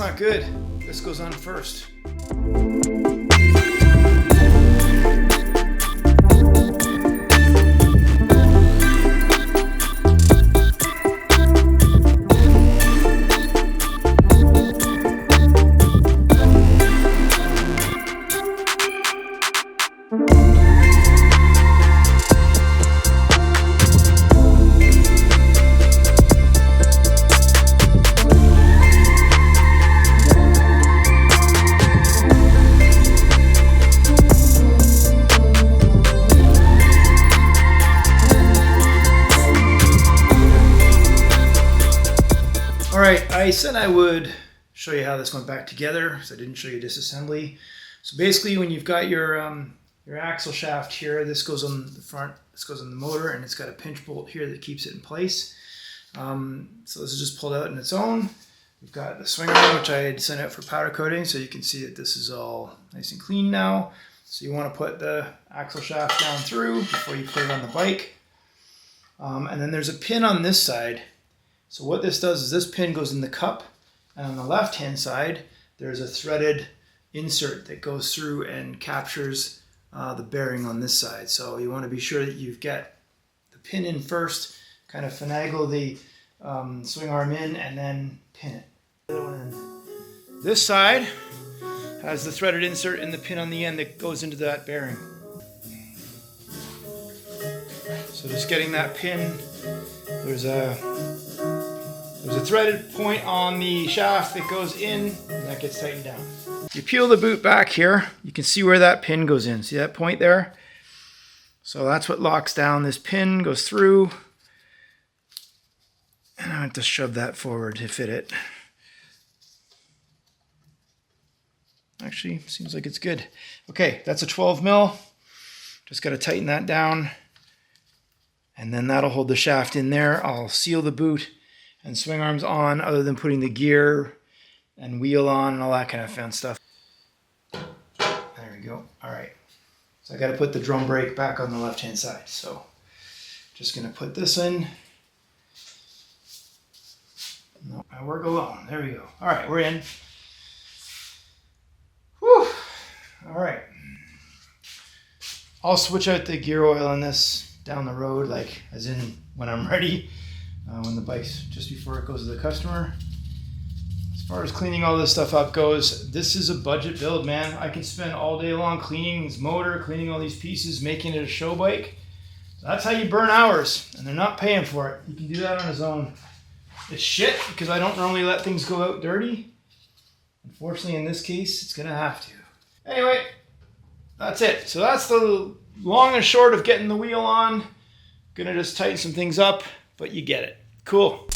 that's not good. This goes on first. Alright, I said I would show you how this went back together, because I didn't show you disassembly. So basically when you've got your axle shaft here, this goes on the front, this goes on the motor, and it's got a pinch bolt here that keeps it in place. So this is just pulled out on its own. We've got the swing arm, which I had sent out for powder coating, so you can see that this is all nice and clean now. So you want to put the axle shaft down through before you put it on the bike. And then there's a pin on this side. So what this does is this pin goes in the cup, and on the left hand side there's a threaded insert that goes through and captures the bearing on this side. So you want to be sure that you've got the pin in first, kind of finagle the swing arm in, and then pin it. This side has the threaded insert and the pin on the end that goes into that bearing. So just getting that pin, there's a threaded point on the shaft that goes in, and that gets tightened down. You peel the boot back here, you can see where that pin goes in. See that point there? So that's what locks down this pin, goes through. And I have to shove that forward to fit it. Actually, seems like it's good. Okay, that's a 12 mil. Just got to tighten that down. And then that'll hold the shaft in there. I'll seal the boot and swing arms on, other than putting the gear and wheel on and all that kind of fun stuff. There we go. All right. So I got to put the drum brake back on the left-hand side. So just going to put this in. No, I work alone. There we go. All right, we're in. Whew. All right. I'll switch out the gear oil on this down the road, like as in when I'm ready. When the bike's just before it goes to the customer. As far as cleaning all this stuff up goes, this is a budget build, man. I can spend all day long cleaning this motor, cleaning all these pieces, making it a show bike. That's how you burn hours, and they're not paying for it. You can do that on his own. It's shit because I don't normally let things go out dirty. Unfortunately, in this case, it's gonna have to. Anyway, that's it. So that's the long and short of getting the wheel on. Gonna just tighten some things up, but you get it. Cool.